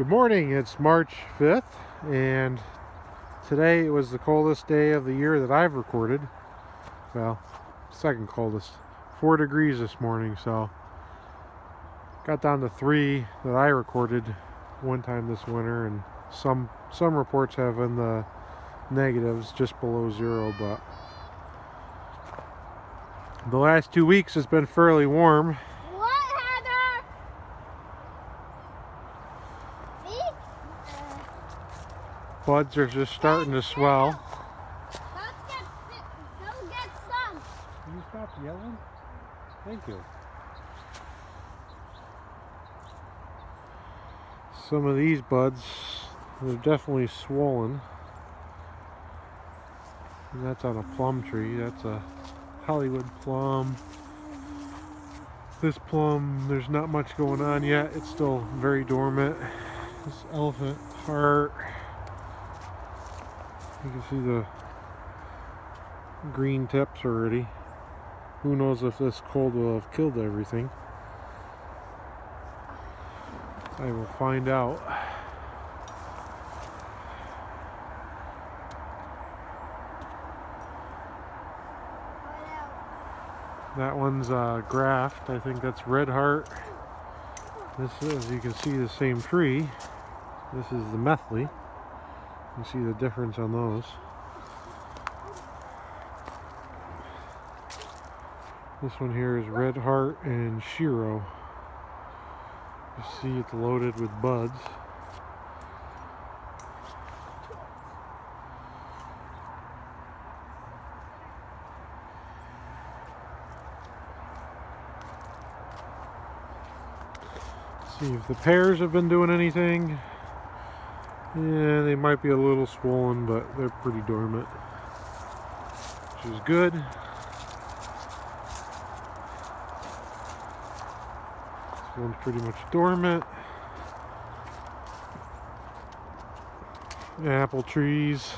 Good morning, it's March 5th, and today it was the coldest day of the year that I've recorded. Well, second coldest. 4 degrees this morning, so got down to 3 that I recorded one time this winter, and some reports have in the negatives just below 0, but the last 2 weeks has been fairly warm. Buds are just starting to swell. Go get some. Can you stop yelling? Thank you. Some of these buds, they're definitely swollen. And that's on a plum tree. That's a Hollywood plum. This plum, there's not much going on yet. It's still very dormant. This elephant heart. You can see the green tips already. Who knows if this cold will have killed everything. I will find out. That one's graft. I think that's red heart. This is, you can see, the same tree. This is the methley. You see the difference on those. This one here is red heart and shiro. You see it's loaded with buds. See if the pears have been doing anything. Yeah, they might be a little swollen, but they're pretty dormant, which is good. This one's pretty much dormant. Apple trees.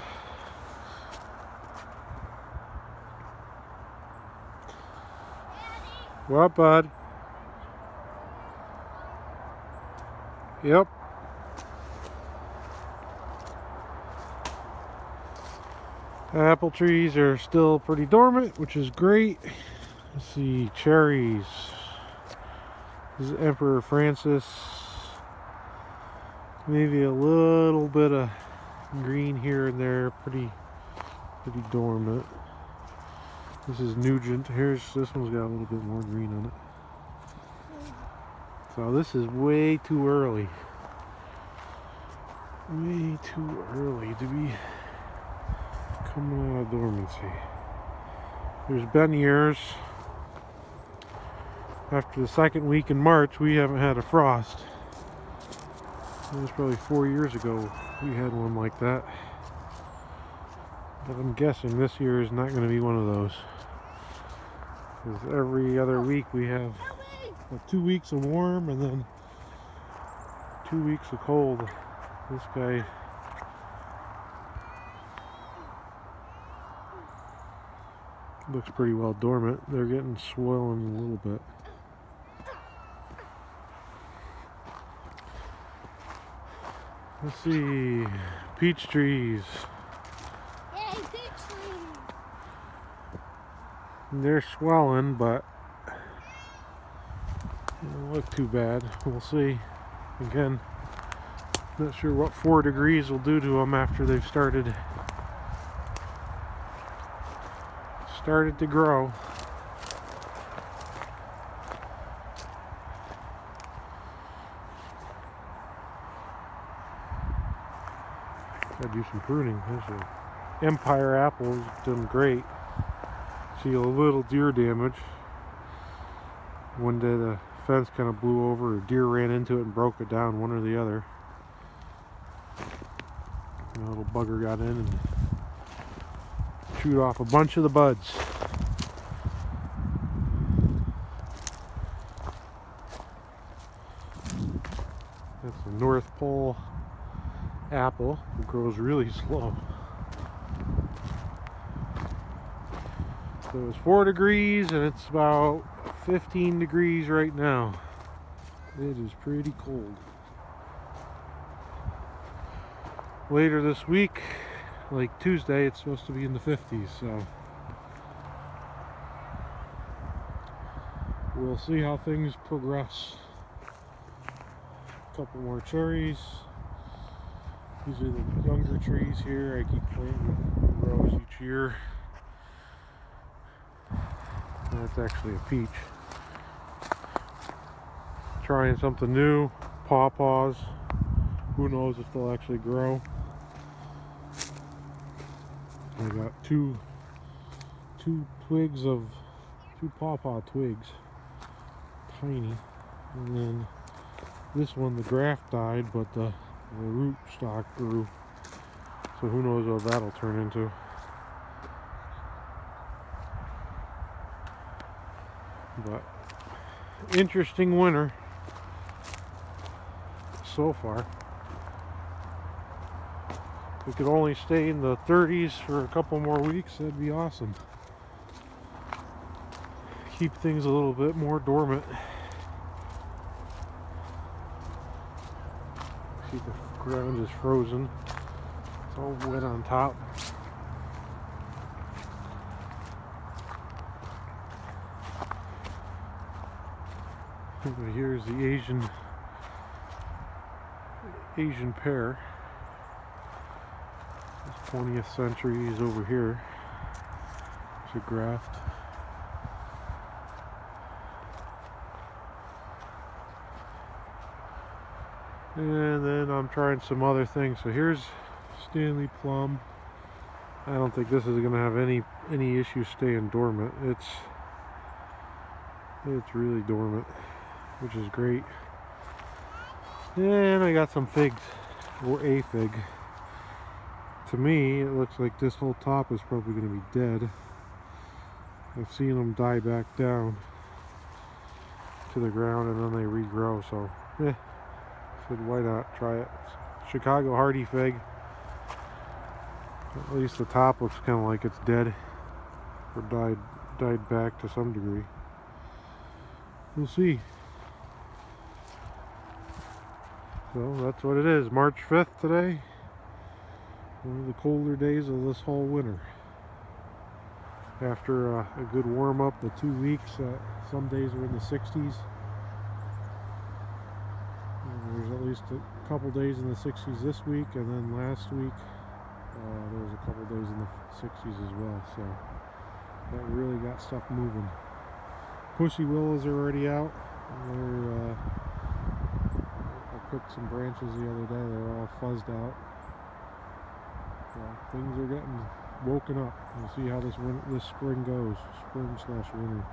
What, bud? Yep. Apple trees are still pretty dormant, which is great. Let's see, cherries. This is Emperor Francis. Maybe a little bit of green here and there, pretty dormant. This is Nugent. This one's got a little bit more green on it. So this is way too early. Way too early to be coming out of dormancy. There's been years, after the second week in March, we haven't had a frost. It was probably 4 years ago we had one like that. But I'm guessing this year is not going to be one of those. Because every other week we have 2 weeks of warm and then 2 weeks of cold. This guy looks pretty well dormant. They're getting swollen a little bit. Let's see, peach trees. Yay, peach tree. They're swelling, but they don't look too bad. We'll see. Again, not sure what 4 degrees will do to them after they've started to grow. Gotta do some pruning. There's an Empire apple, is doing great. See a little deer damage. One day the fence kind of blew over, a deer ran into it and broke it down, one or the other. And a little bugger got in and chewed off a bunch of the buds. That's the North Pole apple. It grows really slow. So it was 4 degrees and it's about 15 degrees right now. It is pretty cold. later this week, like Tuesday, it's supposed to be in the 50s, so we'll see how things progress. A couple more cherries. These are the younger trees here. I keep planting rows each year. That's actually a peach. Trying something new. Pawpaws. Who knows if they'll actually grow. I got two pawpaw twigs. Tiny. And then this one, the graft died, but the root stock grew. So who knows what that'll turn into. But interesting winter so far. If we could only stay in the 30s for a couple more weeks, that'd be awesome. Keep things a little bit more dormant. See, the ground is frozen. It's all wet on top. Over here's the Asian pear. This 20th century is over here. There's a graft. And then I'm trying some other things. So here's Stanley plum. I don't think this is going to have any issue staying dormant. It's really dormant, which is great. And I got some figs, or a fig. To me, it looks like this whole top is probably going to be dead. I've seen them die back down to the ground and then they regrow, so said why not try it. Chicago hardy fig. At least the top looks kind of like it's dead or died back to some degree. We'll see. So that's what it is. March 5th today. One of the colder days of this whole winter. After a good warm up, the 2 weeks, some days were in the 60s. There's at least a couple days in the 60s this week, and then last week there was a couple days in the 60s as well. So that really got stuff moving. Pussy willows are already out. I picked some branches the other day. They're all fuzzed out. So things are getting woken up. We'll see how this spring goes. Spring/winter.